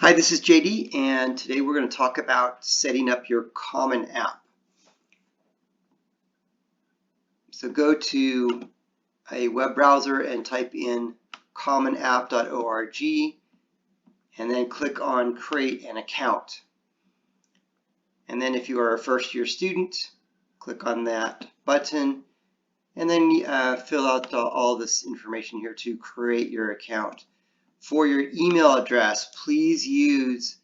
Hi, this is JD, and today we're going to talk about setting up your Common App. So go to a web browser and type in commonapp.org, and then click on Create an Account. And then if you are a first-year student, click on that button, and then fill out all this information here to create your account. For your email address, please use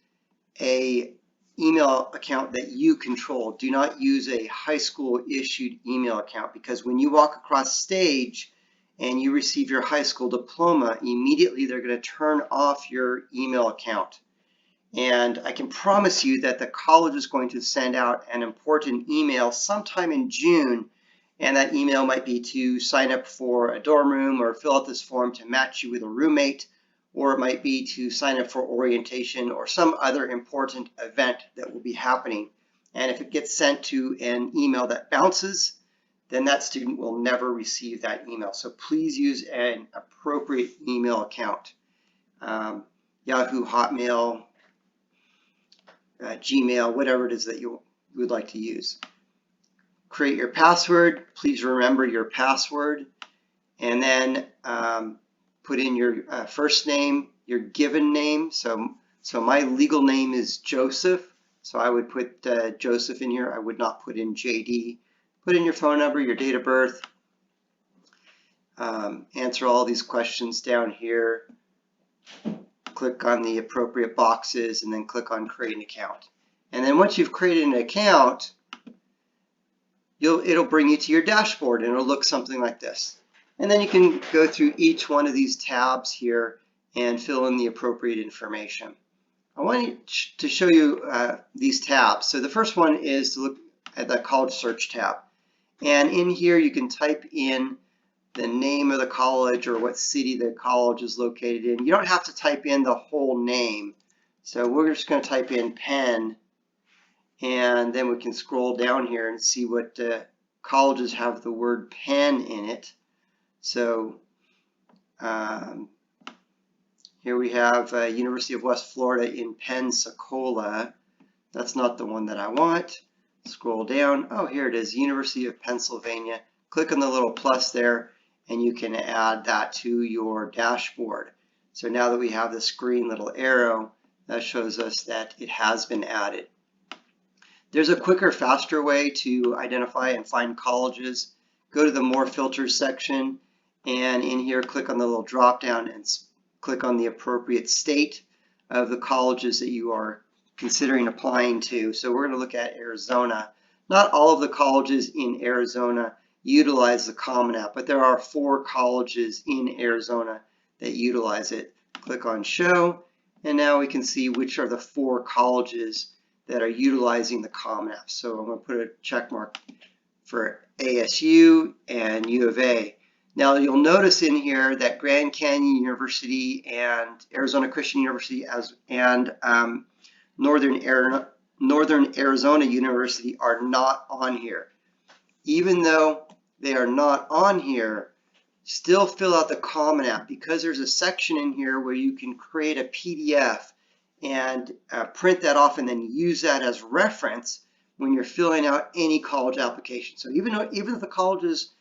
an email account that you control. Do not use a high school issued email account, because when you walk across stage and you receive your high school diploma, immediately they're going to turn off your email account. And I can promise you that the college is going to send out an important email sometime in June, and that email might be to sign up for a dorm room or fill out this form to match you with a roommate, or it might be to sign up for orientation or some other important event that will be happening. And if it gets sent to an email that bounces, then that student will never receive that email. So please use an appropriate email account. Yahoo, Hotmail, Gmail, whatever it is that you would like to use. Create your password. Please remember your password, and then put in your first name, your given name. So my legal name is Joseph, so I would put Joseph in here. I would not put in JD. Put in your phone number, your date of birth. Answer all these questions down here. Click on the appropriate boxes, and then click on Create an Account. And then once you've created an account, it'll bring you to your dashboard, and it'll look something like this. And then you can go through each one of these tabs here and fill in the appropriate information. I want to show you these tabs. So the first one is to look at the college search tab. And in here you can type in the name of the college or what city the college is located in. You don't have to type in the whole name. So we're just going to type in Penn, and then we can scroll down here and see what colleges have the word Penn in it. So here we have University of West Florida in Pensacola. That's not the one that I want. Scroll down. Oh, here it is, University of Pennsylvania. Click on the little plus there, and you can add that to your dashboard. So now that we have this green little arrow, that shows us that it has been added. There's a quicker, faster way to identify and find colleges. Go to the More Filters section, and in here click on the little drop down and click on the appropriate state of the colleges that you are considering applying to. So we're going to look at Arizona. Not all of the colleges in Arizona utilize the Common App, but there are 4 colleges in Arizona that utilize it. Click on Show, and now we can see which are the 4 colleges that are utilizing the Common App. So I'm going to put a check mark for ASU and U of A. Now you'll notice in here that Grand Canyon University and Arizona Christian University and Northern Arizona University are not on here. Even though they are not on here, still fill out the Common App, because there's a section in here where you can create a PDF and print that off and then use that as reference when you're filling out any college application. So even if the colleges,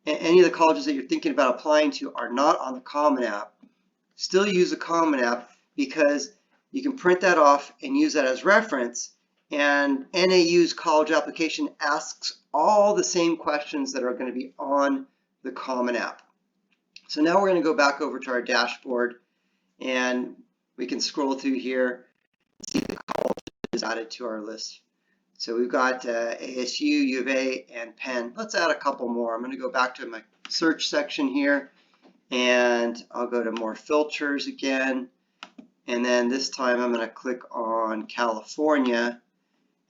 any of the colleges that you're thinking about applying to are not on the Common App, still use the Common App, because you can print that off and use that as reference, and NAU's college application asks all the same questions that are going to be on the Common App. So now we're going to go back over to our dashboard, and we can scroll through here and see the colleges added to our list. So we've got ASU, U of A, and Penn. Let's add a couple more. I'm going to go back to my search section here, and I'll go to More Filters again. And then this time I'm going to click on California,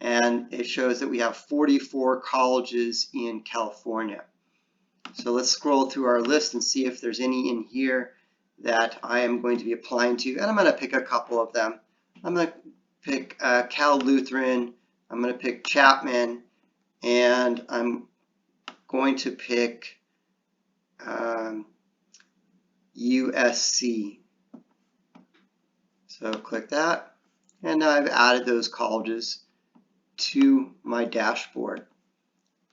and it shows that we have 44 colleges in California. So let's scroll through our list and see if there's any in here that I am going to be applying to. And I'm going to pick a couple of them. I'm going to pick Cal Lutheran. I'm going to pick Chapman, and I'm going to pick USC. So click that. And now I've added those colleges to my dashboard.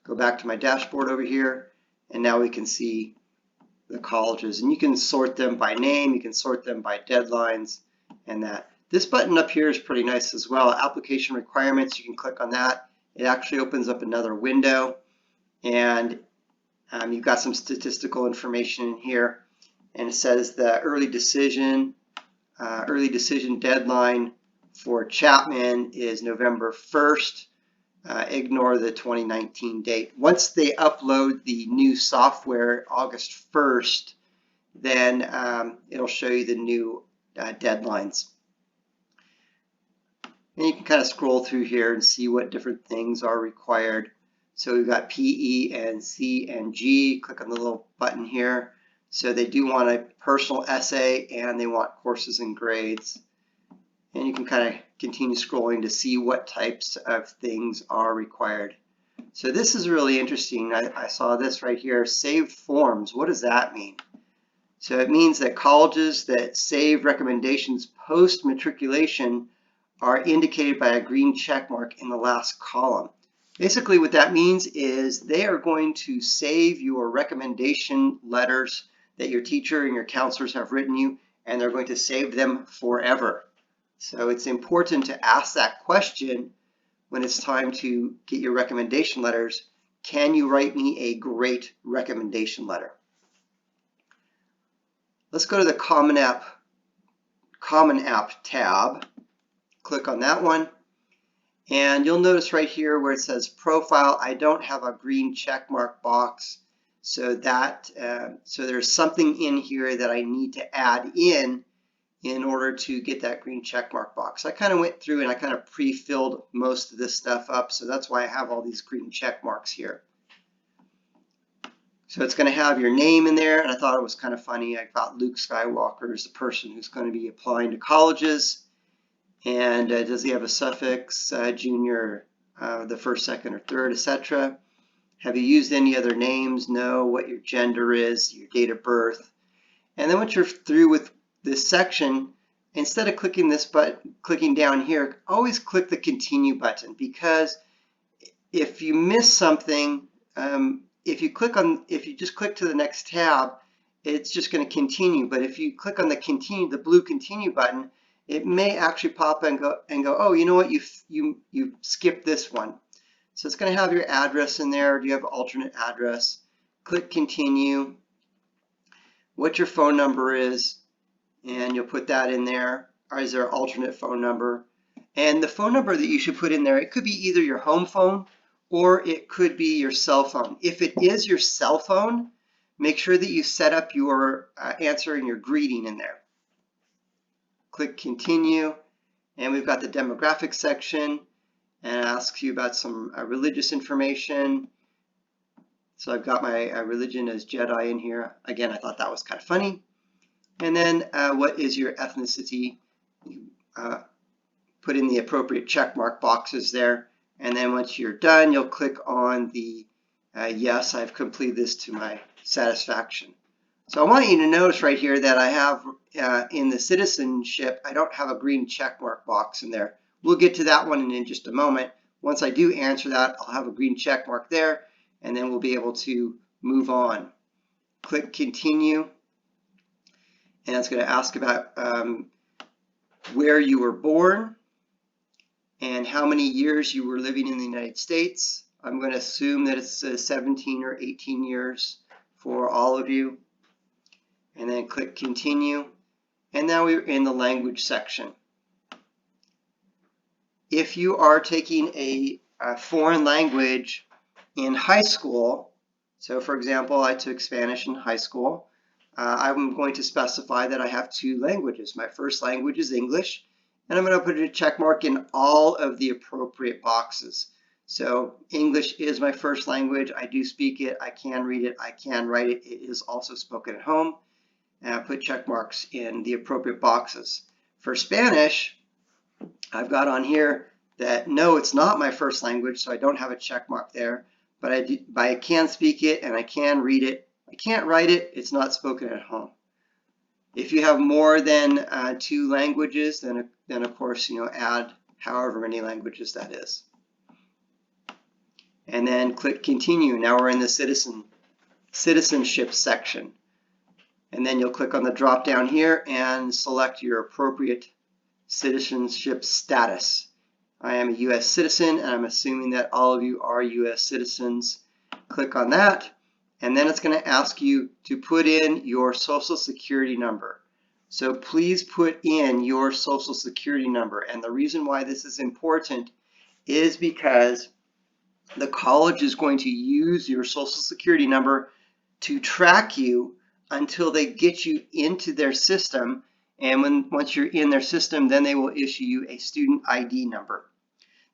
Go back to my dashboard over here, and now we can see the colleges. And you can sort them by name, you can sort them by deadlines, and that. This button up here is pretty nice as well. Application requirements, you can click on that. It actually opens up another window, and you've got some statistical information in here. And it says the early decision deadline for Chapman is November 1st. Ignore the 2019 date. Once they upload the new software August 1st, then it'll show you the new deadlines. And you can kind of scroll through here and see what different things are required. So we've got PE and C and G. Click on the little button here. So they do want a personal essay and they want courses and grades. And you can kind of continue scrolling to see what types of things are required. So this is really interesting. I saw this right here, saved forms. What does that mean? So it means that colleges that save recommendations post-matriculation are indicated by a green check mark in the last column. Basically what that means is they are going to save your recommendation letters that your teacher and your counselors have written you, and they're going to save them forever. So it's important to ask that question when it's time to get your recommendation letters. Can you write me a great recommendation letter? Let's go to the Common App tab. Click on that one. And you'll notice right here where it says profile, I don't have a green check mark box. So there's something in here that I need to add in order to get that green check mark box. I kind of went through and I kind of pre-filled most of this stuff up, so that's why I have all these green check marks here. So it's going to have your name in there, and I thought it was kind of funny. I thought Luke Skywalker is the person who's going to be applying to colleges. And does he have a suffix, junior, the first, second, or third, etc.? Have you used any other names? No. What your gender is, your date of birth. And then once you're through with this section, instead of clicking this button, clicking down here, always click the continue button, because if you miss something, if you just click to the next tab, it's just going to continue. But if you click on the blue continue button, it may actually pop and go, oh, you know what, you skipped this one. So it's going to have your address in there. Do you have an alternate address? Click continue. What your phone number is, and you'll put that in there. Or is there an alternate phone number? And the phone number that you should put in there, it could be either your home phone or it could be your cell phone. If it is your cell phone, make sure that you set up your answer and your greeting in there. Click continue, and we've got the demographics section, and it asks you about some religious information. So I've got my religion as Jedi in here. Again, I thought that was kind of funny. And then what is your ethnicity? You put in the appropriate check mark boxes there. And then once you're done, you'll click on the yes, I've completed this to my satisfaction. So I want you to notice right here that I have in the citizenship, I don't have a green check mark box in there. We'll get to that one in just a moment. Once I do answer that, I'll have a green check mark there, and then we'll be able to move on. Click continue, and it's going to ask about where you were born and how many years you were living in the United States. I'm going to assume that it's 17 or 18 years for all of you. And then click continue. And now we're in the language section. If you are taking a foreign language in high school, so for example, I took Spanish in high school, I'm going to specify that I have two languages. My first language is English, and I'm going to put a check mark in all of the appropriate boxes. So English is my first language. I do speak it. I can read it. I can write it. It is also spoken at home. And I put check marks in the appropriate boxes. For Spanish, I've got on here that no, it's not my first language, so I don't have a check mark there. But I can speak it and I can read it. I can't write it. It's not spoken at home. If you have more than two languages, then then of course, add however many languages that is. And then click continue. Now we're in the citizenship section. And then you'll click on the drop down here and select your appropriate citizenship status. I am a U.S. citizen, and I'm assuming that all of you are U.S. citizens. Click on that, and then it's going to ask you to put in your Social Security number. So please put in your Social Security number. And the reason why this is important is because the college is going to use your Social Security number to track you until they get you into their system. And once you're in their system, then they will issue you a student ID number.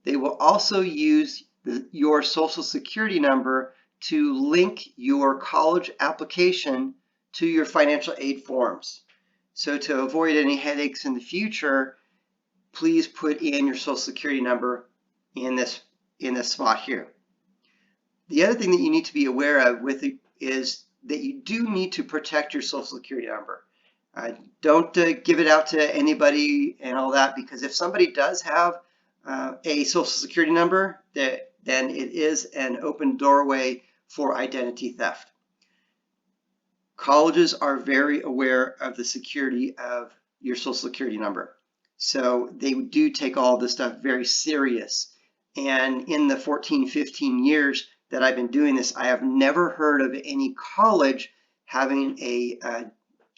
They will also use your Social Security number to link your college application to your financial aid forms. So to avoid any headaches in the future, please put in your Social Security number in this spot here. The other thing that you need to be aware of with it is that you do need to protect your Social Security number. Don't give it out to anybody and all that, because if somebody does have a Social Security number, then it is an open doorway for identity theft. Colleges are very aware of the security of your Social Security number. So they do take all this stuff very serious. And in the 14, 15 years that I've been doing this, I have never heard of any college having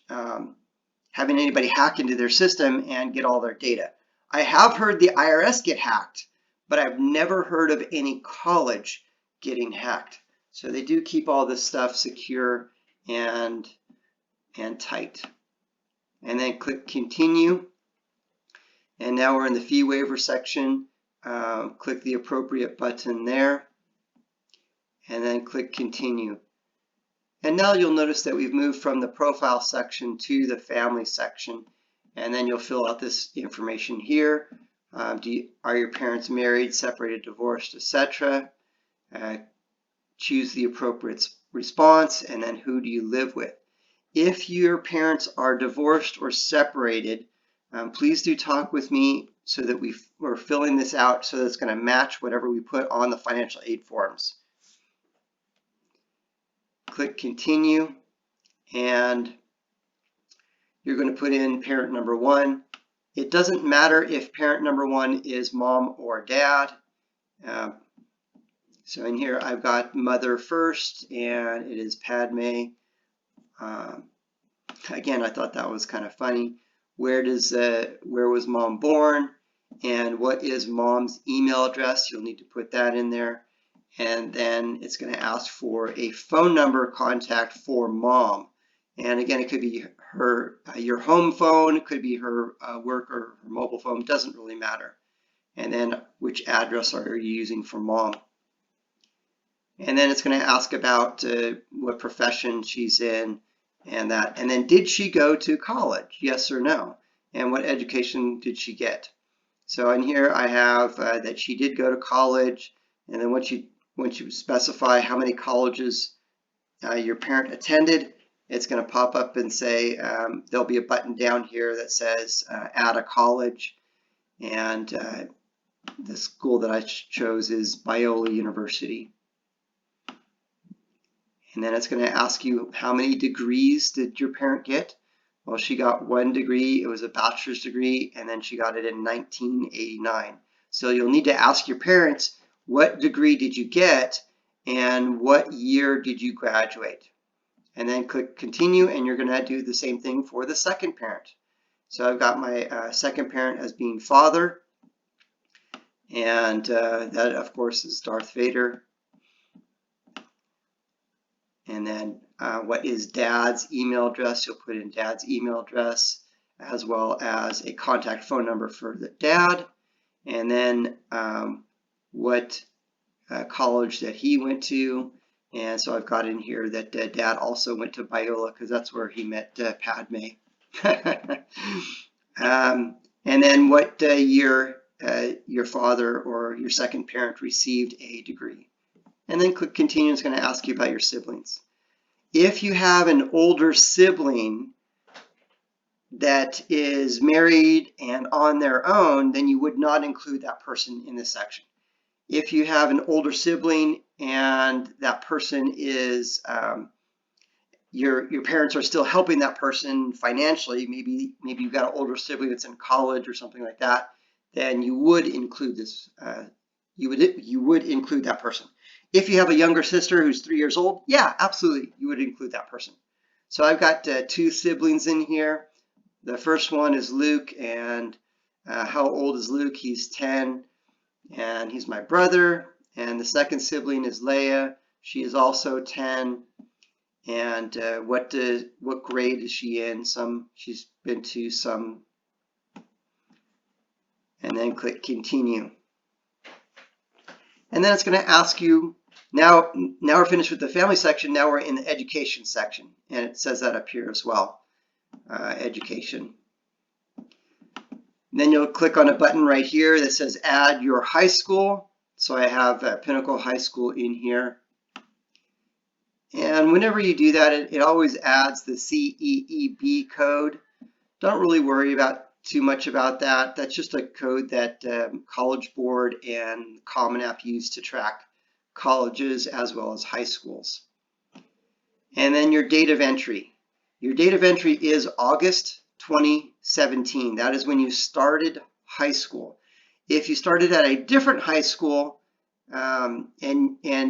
having anybody hack into their system and get all their data. I have heard the IRS get hacked, but I've never heard of any college getting hacked. So they do keep all this stuff secure and tight. And then click continue. And now we're in the fee waiver section. Click the appropriate button there. And then click continue. And now you'll notice that we've moved from the profile section to the family section. And then you'll fill out this information here. Are your parents married, separated, divorced, etc.? Choose the appropriate response, and then who do you live with? If your parents are divorced or separated, please do talk with me so that we're filling this out so that it's going to match whatever we put on the financial aid forms. Click continue, and you're going to put in parent number 1. It doesn't matter if parent number 1 is mom or dad. So in here I've got mother first, and it is Padme. Again, I thought that was kind of funny. Where was mom born, and what is mom's email address? You'll need to put that in there. And then it's going to ask for a phone number contact for mom. And again, it could be your home phone, it could be her work or her mobile phone, it doesn't really matter. And then which address are you using for mom? And then it's going to ask about what profession she's in and that. And then did she go to college? Yes or no? And what education did she get? So in here I have that she did go to college. And then once you specify how many colleges your parent attended, it's going to pop up and say there'll be a button down here that says add a college. And the school that I chose is Biola University. And then it's going to ask you how many degrees did your parent get? Well, she got 1 degree. It was a bachelor's degree, and then she got it in 1989. So you'll need to ask your parents, what degree did you get and what year did you graduate? And then click continue, and you're going to do the same thing for the second parent. So I've got my second parent as being father, and that of course is Darth Vader. And then what is dad's email address? You'll put in dad's email address as well as a contact phone number for the dad. And then what college that he went to. And so I've got in here that dad also went to Biola because that's where he met Padme. And then what year your father or your second parent received a degree. And then click continue. It's going to ask you about your siblings. If you have an older sibling, that is married and on their own, then you would not include that person in this section. If you have an older sibling and that person is your parents are still helping that person financially, maybe you've got an older sibling that's in college or something like that, then you would include this. You would include that person. If you have a younger sister who's 3 years old, yeah, absolutely, you would include that person. So I've got 2 siblings in here. The first one is Luke, and how old is Luke? He's 10, and he's my brother. And the second sibling is Leia. She is also 10. And what grade is she in? She's been to some. And then click continue. And then it's going to ask you, now we're finished with the family section, now we're in the education section. And it says that up here as well, education. And then you'll click on a button right here that says add your high school. So I have Pinnacle High School in here. And whenever you do that, it always adds the CEEB code. Don't really worry too much about that. That's just a code that College Board and Common App use to track colleges as well as high schools. And then your date of entry. Your date of entry is August 2017. That is when you started high school. If you started at a different high school, and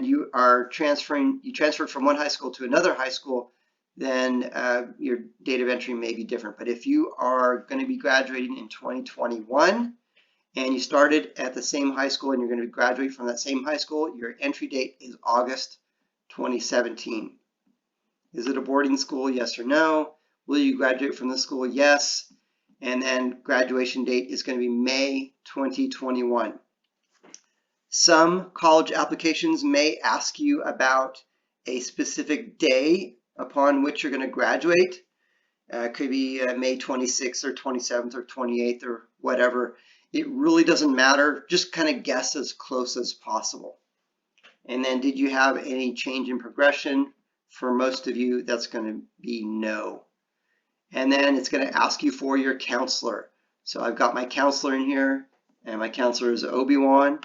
you transferred from one high school to another high school, then your date of entry may be different. But if you are going to be graduating in 2021 and you started at the same high school and you're going to graduate from that same high school, your entry date is August 2017. Is it a boarding school? Yes or no? Will you graduate from the school? Yes. And then graduation date is going to be May 2021. Some college applications may ask you about a specific day upon which you're going to graduate. It could be May 26th or 27th or 28th or whatever. It really doesn't matter. Just kind of guess as close as possible. And then did you have any change in progression? For most of you, that's going to be no. And then it's going to ask you for your counselor. So I've got my counselor in here, and my counselor is Obi-Wan.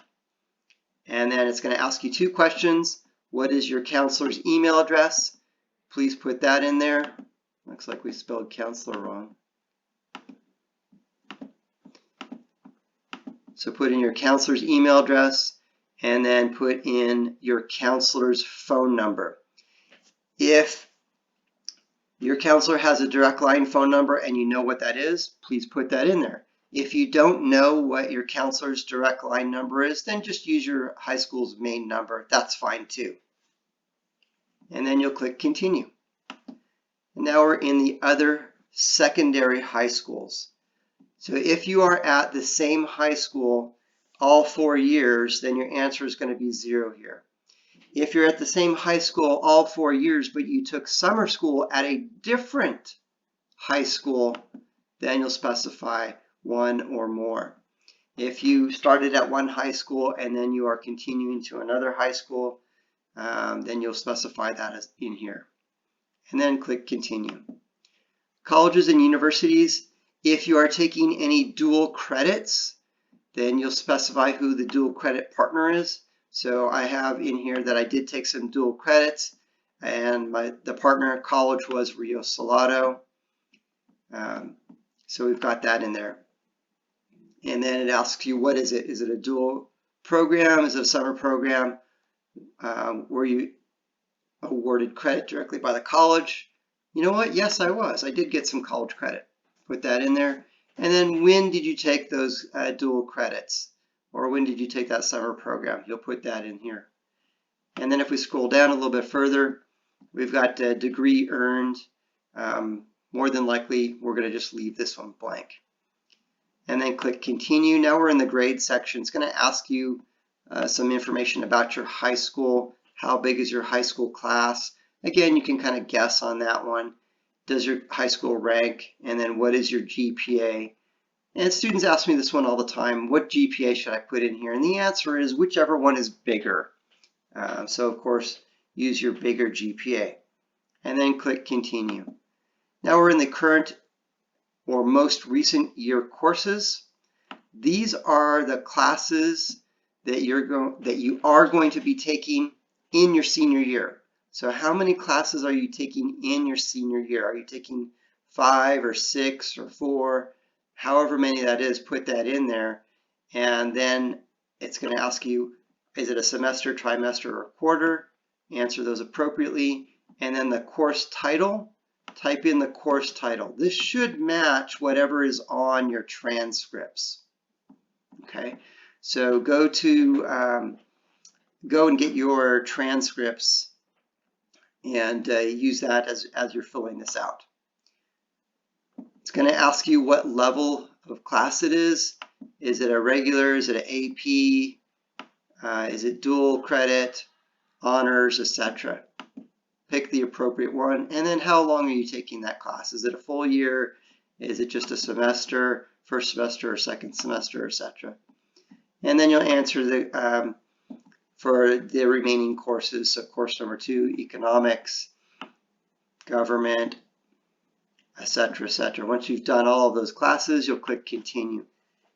And then it's going to ask you 2 questions. What is your counselor's email address? Please put that in there. Looks like we spelled counselor wrong. So put in your counselor's email address and then put in your counselor's phone number. If your counselor has a direct line phone number and you know what that is, please put that in there. If you don't know what your counselor's direct line number is, then just use your high school's main number. That's fine too. And then you'll click continue. And now we're in the other secondary high schools. So if you are at the same high school all 4 years, then your answer is going to be 0 here. If you're at the same high school all 4 years, but you took summer school at a different high school, then you'll specify 1 or more. If you started at one high school and then you are continuing to another high school, then you'll specify that as in here. And then click continue. Colleges and universities, if you are taking any dual credits, then you'll specify who the dual credit partner is. So I have in here that I did take some dual credits, and the partner college was Rio Salado. So we've got that in there. And then it asks you, what is it? Is it a dual program? Is it a summer program? Were you awarded credit directly by the college? You know what? Yes, I was. I did get some college credit. Put that in there. And then when did you take those dual credits? Or when did you take that summer program? You'll put that in here. And then if we scroll down a little bit further, we've got a degree earned. More than likely, we're going to just leave this one blank. And then click continue. Now we're in the grade section. It's going to ask you some information about your high school. How big is your high school class? Again, you can kind of guess on that one. Does your high school rank? And then what is your GPA? And students ask me this one all the time. What GPA should I put in here? And the answer is whichever one is bigger. So of course, use your bigger GPA. And then click continue. Now we're in the current or most recent year courses. These are the classes that you are going to be taking in your senior year. So how many classes are you taking in your senior year? Are you taking 5 or 6 or 4? However many that is, put that in there. And then it's going to ask you, is it a semester, trimester, or quarter? Answer those appropriately. And then the course title, type in the course title. This should match whatever is on your transcripts. Okay, so go and get your transcripts and use that as you're filling this out. It's going to ask you what level of class it is. Is it a regular? Is it an AP? Is it dual credit, honors, etc.? Pick the appropriate one, and then how long are you taking that class? Is it a full year? Is it just a semester, first semester or second semester, etc.? And then you'll answer for the remaining courses. So course number 2, economics, government, etc., etc. Once you've done all of those classes, you'll click continue.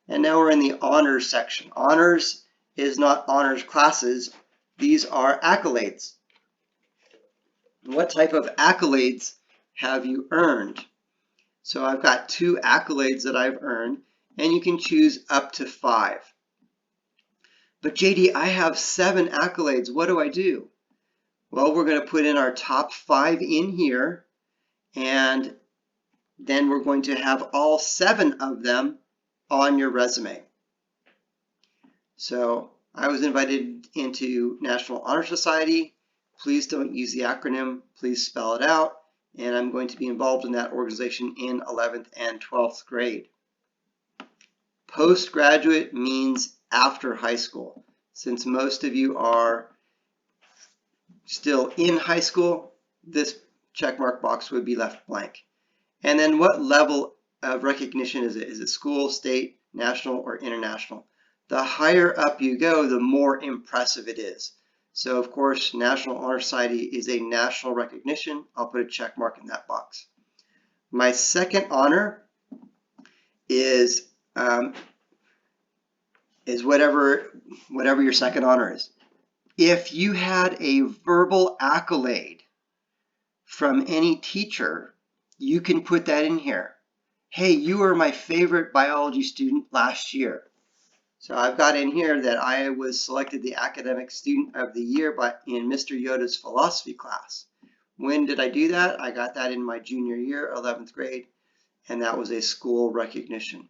And now we're in the honors section. Honors is not honors classes. These are accolades. What type of accolades have you earned? So I've got 2 accolades that I've earned, and you can choose up to 5. But JD, I have 7 accolades. What do I do? Well, we're going to put in our top 5 in here, and then we're going to have all 7 of them on your resume. So I was invited into National Honor Society. Please don't use the acronym. Please spell it out. And I'm going to be involved in that organization in 11th and 12th grade. Postgraduate means after high school. Since most of you are still in high school, this checkmark box would be left blank. And then what level of recognition is it? Is it school, state, national, or international? The higher up you go, the more impressive it is. So of course, National Honor Society is a national recognition. I'll put a check mark in that box. My second honor is whatever your second honor is. If you had a verbal accolade from any teacher, you can put that in here. Hey, you were my favorite biology student last year. So I've got in here that I was selected the academic student of the year in Mr. Yoda's philosophy class. When did I do that? I got that in my junior year, 11th grade, and that was a school recognition.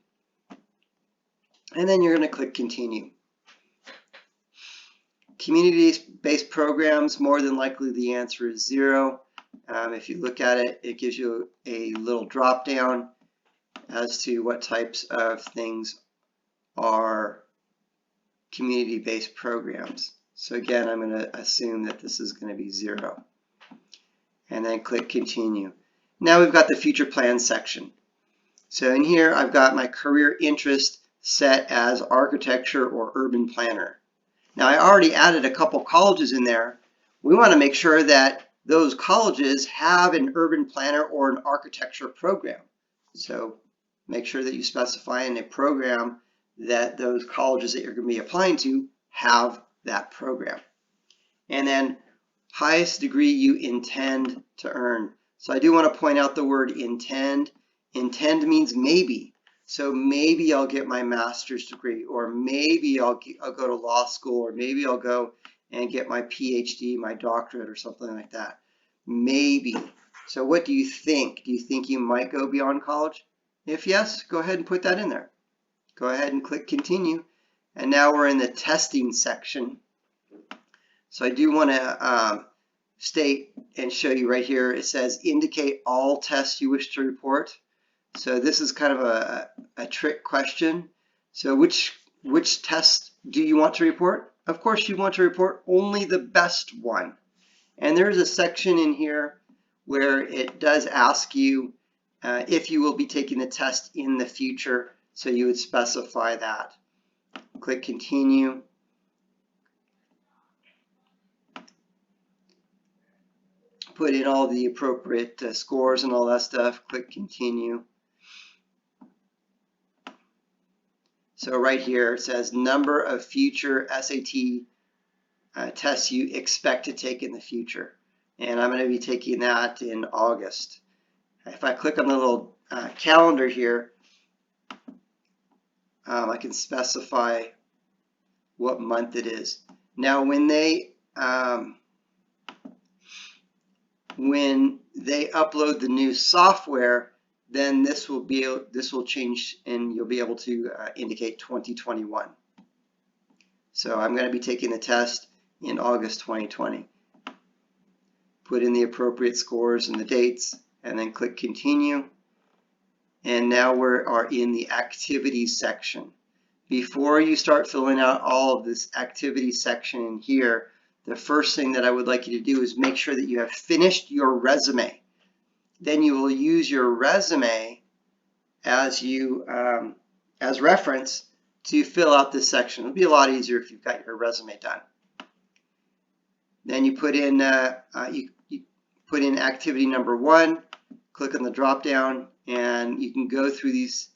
And then you're going to click continue. Community-based programs, more than likely the answer is 0. If you look at it, it gives you a little drop down as to what types of things are community-based programs. So again, I'm going to assume that this is going to be 0. And then click continue. Now we've got the future plans section. So in here, I've got my career interest set as architecture or urban planner. Now I already added a couple colleges in there. We want to make sure that those colleges have an urban planner or an architecture program. So make sure that you specify in a program that those colleges that you're going to be applying to have that program. And then highest degree you intend to earn. So I do want to point out the word intend. Intend means maybe. So maybe I'll get my master's degree, or maybe I'll go to law school, or maybe I'll go and get my PhD, my doctorate, or something like that. Maybe. So what do you think? Do you think you might go beyond college? If yes, go ahead and put that in there. Go ahead and click continue. And now we're in the testing section. So I do want to state and show you right here, it says indicate all tests you wish to report. So this is kind of a trick question. So which test do you want to report? Of course you want to report only the best one. And there's a section in here where it does ask you if you will be taking the test in the future. So you would specify that. Click continue. Put in all the appropriate scores and all that stuff. Click continue. So right here it says number of future SAT tests you expect to take in the future. And I'm going to be taking that in August. If I click on the little calendar here, I can specify what month it is. Now when they upload the new software, then this will change and you'll be able to indicate 2021. So I'm going to be taking the test in August 2020. Put in the appropriate scores and the dates, and then click continue. And now we are in the activities section. Before you start filling out all of this activities section in here, the first thing that I would like you to do is make sure that you have finished your resume. Then you will use your resume as reference to fill out this section. It'll be a lot easier if you've got your resume done. Then you put in activity number 1. Click on the drop down, and you can go through these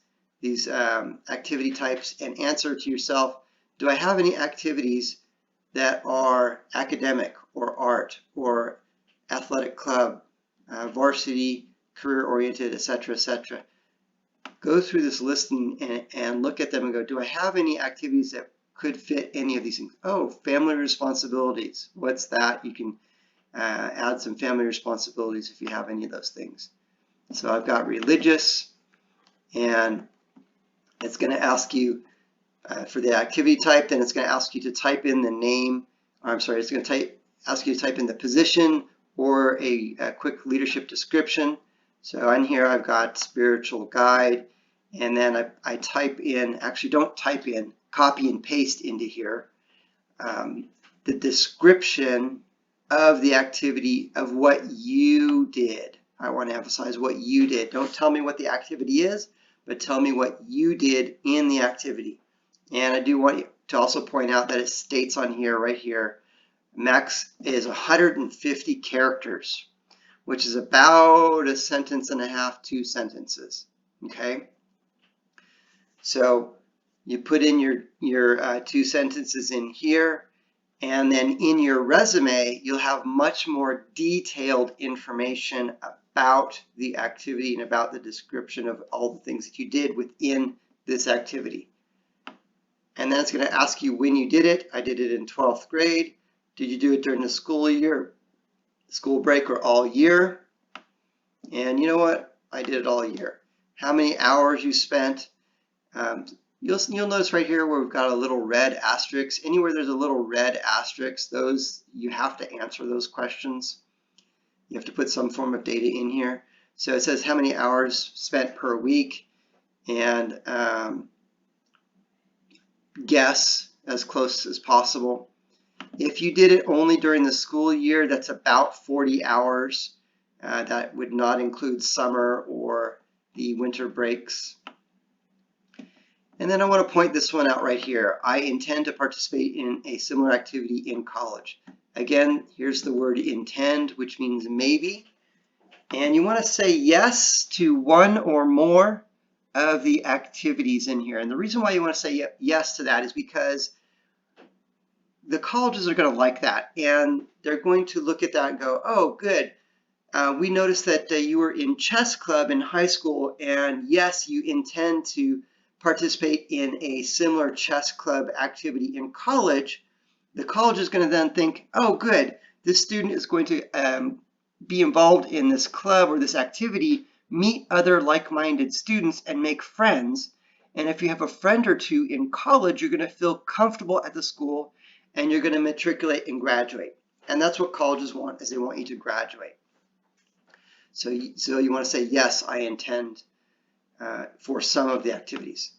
activity types and answer to yourself, do I have any activities that are academic or art or athletic club, varsity, career-oriented, etc., etc. Go through this list and look at them and go, do I have any activities that could fit any of these things? Oh, family responsibilities. What's that? You can add some family responsibilities if you have any of those things. So I've got religious, and it's going to ask you for the activity type, then it's going to ask you to type in the name, it's going to ask you to type in the position or a quick leadership description. So on here I've got spiritual guide, and then I type in, actually don't type in, copy and paste into here the description of the activity of what you did. I want to emphasize what you did. Don't tell me what the activity is, but tell me what you did in the activity. And I do want to also point out that it states on here, right here, max is 150 characters, which is about a sentence and a half, 2 sentences. Okay, so you put in your 2 sentences in here, and then in your resume you'll have much more detailed information about the activity and about the description of all the things that you did within this activity. And then it's going to ask you when you did it. I did it in 12th grade. Did you do it during the school year, school break, or all year? And you know what? I did it all year. How many hours you spent? You'll notice right here where we've got a little red asterisk. Anywhere there's a little red asterisk, those you have to answer those questions. You have to put some form of data in here. So it says how many hours spent per week, and guess as close as possible. If you did it only during the school year, that's about 40 hours. That would not include summer or the winter breaks. And then I want to point this one out right here. I intend to participate in a similar activity in college. Again, here's the word intend, which means maybe. And you want to say yes to one or more of the activities in here. And the reason why you want to say yes to that is because the colleges are going to like that. And they're going to look at that and go, oh, good. We noticed that you were in chess club in high school, and yes, you intend to participate in a similar chess club activity in college. The college is going to then think, oh, good, this student is going to be involved in this club or this activity, meet other like-minded students and make friends. And if you have a friend or two in college, you're going to feel comfortable at the school and you're going to matriculate and graduate. And that's what colleges want, is they want you to graduate. So you want to say, yes, I intend for some of the activities.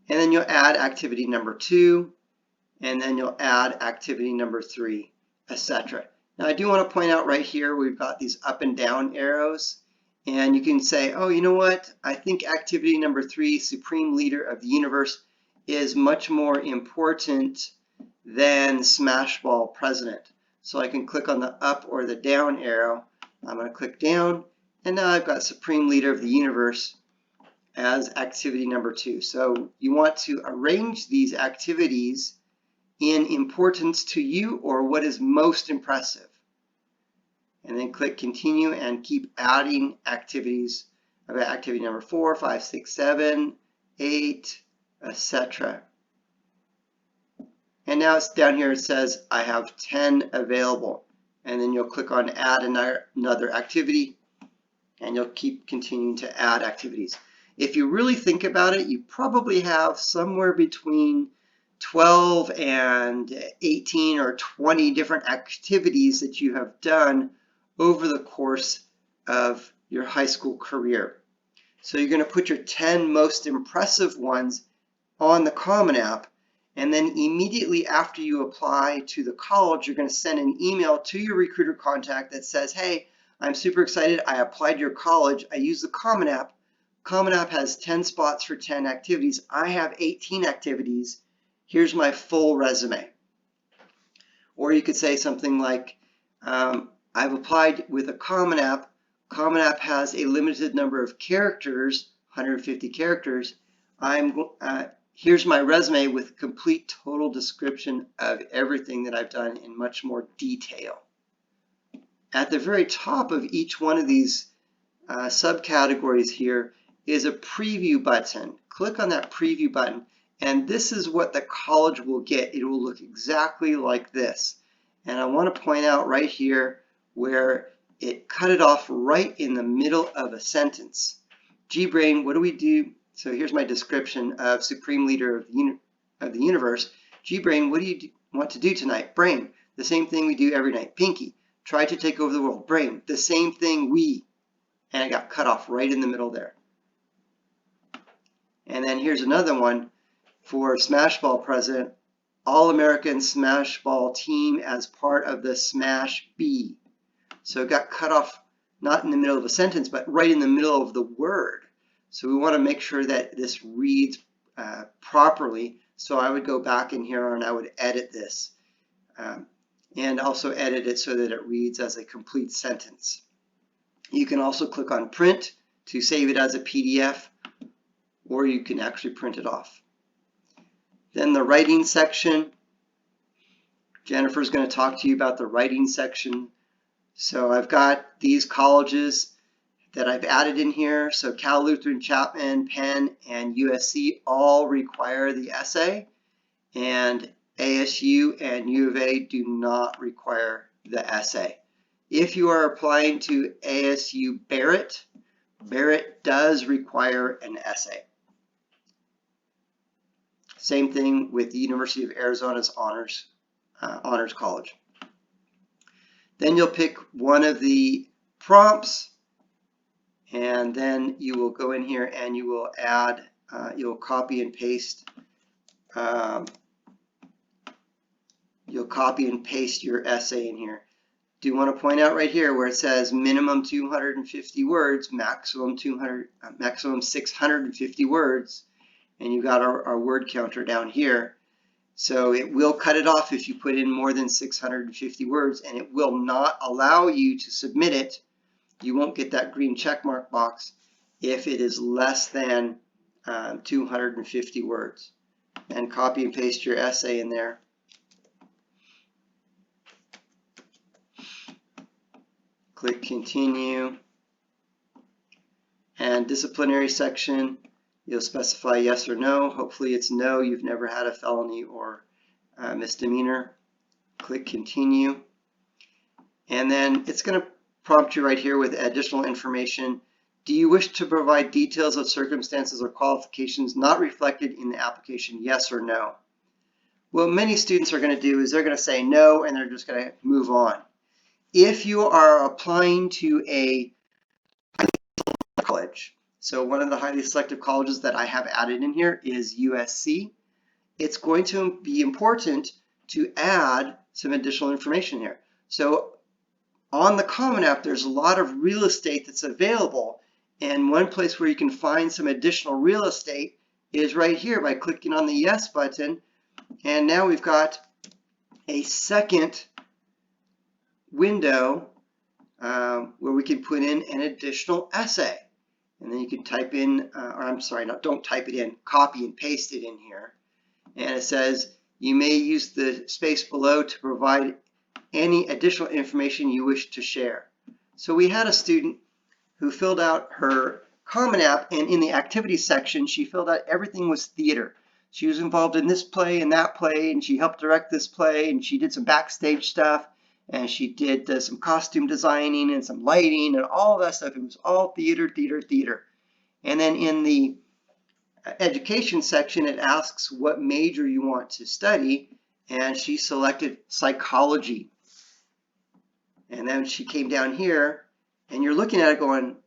And then you'll add activity number 2, and then you'll add activity number 3, etc. Now I do want to point out right here, we've got these up and down arrows, and you can say, oh, you know what? I think activity number 3, Supreme Leader of the Universe, is much more important than Smashball President. So I can click on the up or the down arrow. I'm going to click down, and now I've got Supreme Leader of the Universe as activity number 2. So you want to arrange these activities in importance to you or what is most impressive. And then click continue and keep adding activities about activity number 4, 5, 6, 7, 8, etc. And now it's down here, it says I have 10 available. And then you'll click on add another activity and you'll keep continuing to add activities. If you really think about it, you probably have somewhere between 12 and 18 or 20 different activities that you have done over the course of your high school career. So you're going to put your 10 most impressive ones on the Common App, and then immediately after you apply to the college, you're going to send an email to your recruiter contact that says, hey, I'm super excited. I applied to your college. I use the Common App. Common App has 10 spots for 10 activities. I have 18 activities. Here's my full resume. Or you could say something like, I've applied with a Common App. Common App has a limited number of characters, 150 characters. Here's my resume with complete total description of everything that I've done in much more detail. At the very top of each one of these subcategories here is a preview button. Click on that preview button, and this is what the college will get. It will look exactly like this. And I want to point out right here where it cut it off right in the middle of a sentence. G-Brain, what do we do? So here's my description of Supreme Leader of the Universe. G-Brain, what do you want to do tonight? Brain, the same thing we do every night. Pinky, try to take over the world. Brain, the same thing we. And it got cut off right in the middle there. And then here's another one for Smashball President. All-American Smashball team as part of the Smash B. So it got cut off not in the middle of a sentence, but right in the middle of the word. So we want to make sure that this reads properly. So I would go back in here and I would edit this and also edit it so that it reads as a complete sentence. You can also click on print to save it as a PDF, or you can actually print it off. Then the writing section. Jennifer's going to talk to you about the writing section. So I've got these colleges that I've added in here. So Cal Lutheran, Chapman, Penn, and USC all require the essay, and ASU and U of A do not require the essay. If you are applying to ASU Barrett, Barrett does require an essay. Same thing with the University of Arizona's Honors College. Then you'll pick one of the prompts, and then you will go in here and you will add, you'll copy and paste your essay in here. Do you want to point out right here where it says minimum 250 words, maximum 650 words, and you got our word counter down here. So it will cut it off if you put in more than 650 words, and it will not allow you to submit it. You won't get that green check mark box if it is less than 250 words. And copy and paste your essay in there. Click continue. And disciplinary section, you'll specify yes or no. Hopefully it's no, you've never had a felony or misdemeanor. Click continue. And then it's going to prompt you right here with additional information. Do you wish to provide details of circumstances or qualifications not reflected in the application, yes or no? What many students are going to do is they're going to say no, and they're just going to move on. If you are applying to a college, so one of the highly selective colleges that I have added in here is USC, it's going to be important to add some additional information here. So on the Common App, there's a lot of real estate that's available, and one place where you can find some additional real estate is right here by clicking on the yes button, and now we've got a second window where we can put in an additional essay. And then you can type in, or I'm sorry, don't type it in, copy and paste it in here. And it says, you may use the space below to provide any additional information you wish to share. So we had a student who filled out her Common App, and in the activities section, she filled out everything was theater. She was involved in this play and that play, and she helped direct this play, and she did some backstage stuff, and she did some costume designing and some lighting and all that stuff. It was all theater, theater, theater. And then in the education section, it asks what major you want to study, and she selected psychology. And then she came down here, and you're looking at it going,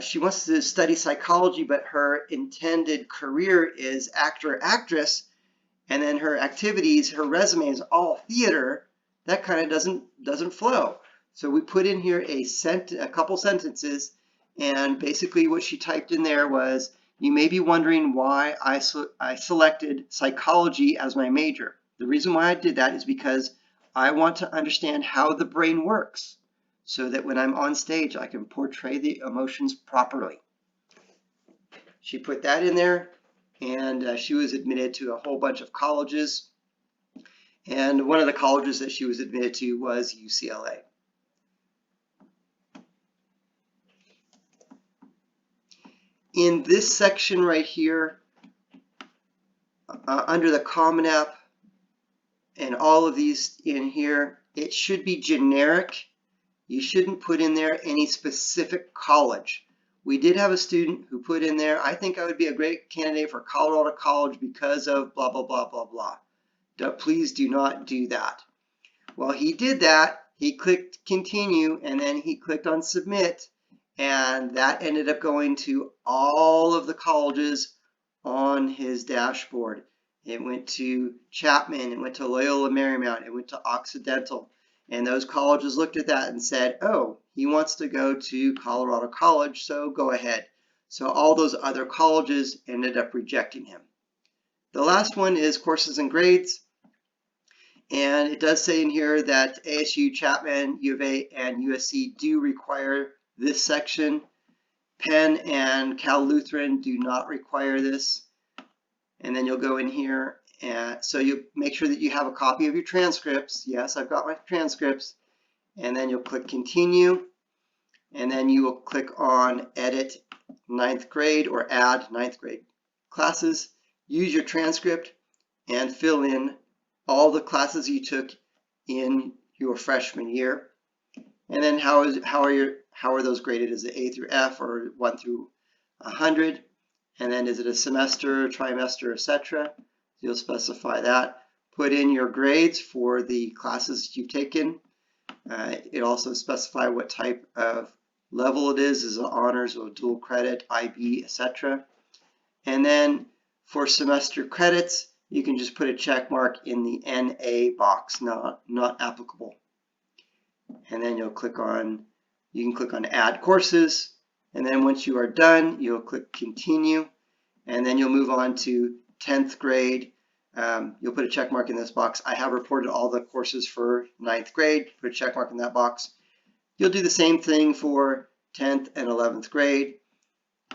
she wants to study psychology, but her intended career is actor, actress, and then her activities, her resume is all theater. That kind of doesn't flow. So we put in here a couple sentences, and basically what she typed in there was, you may be wondering why I selected psychology as my major. The reason why I did that is because I want to understand how the brain works, so that when I'm on stage, I can portray the emotions properly. She put that in there, and she was admitted to a whole bunch of colleges. And one of the colleges that she was admitted to was UCLA. In this section right here, under the Common App, and all of these in here, it should be generic. You shouldn't put in there any specific college. We did have a student who put in there, I think I would be a great candidate for Colorado College because of blah, blah, blah, blah, blah. Please do not do that. Well, he did that. He clicked continue, and then he clicked on submit, and that ended up going to all of the colleges on his dashboard. It went to Chapman, it went to Loyola Marymount, it went to Occidental. And those colleges looked at that and said, oh, he wants to go to Colorado College, so go ahead. So all those other colleges ended up rejecting him. The last one is courses and grades. And it does say in here that ASU, Chapman, U of A, and USC do require this section. Penn and Cal Lutheran do not require this. And then you'll go in here, and so you make sure that you have a copy of your transcripts. Yes, I've got my transcripts. And then you'll click continue, and then you will click on edit 9th grade or add 9th grade classes. Use your transcript and fill in all the classes you took in your freshman year. And then how are those graded? Is it A through F or 1 through 100? And then is it a semester, trimester, etc.? You'll specify that. Put in your grades for the classes you've taken. It also specify what type of level it is it honors or dual credit, IB, etc. And then for semester credits, you can just put a check mark in the NA box, not applicable. And then you can click on add courses. And then once you are done, you'll click continue, and then you'll move on to 10th grade. You'll put a check mark in this box. I have reported all the courses for 9th grade. Put a check mark in that box. You'll do the same thing for 10th and 11th grade.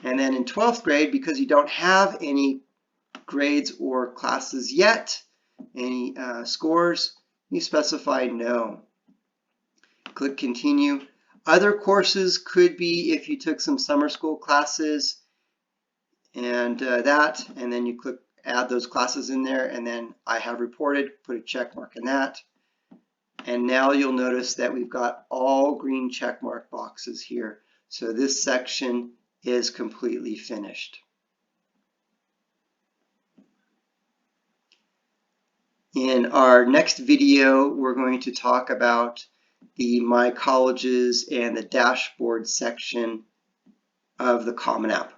And then in 12th grade, because you don't have any grades or classes yet, any scores, you specify no. Click continue. Other courses could be if you took some summer school classes and and then you click add those classes in there, and then I have reported, put a check mark in that. And now you'll notice that we've got all green check mark boxes here. So this section is completely finished. In our next video, we're going to talk about the My Colleges and the dashboard section of the Common App.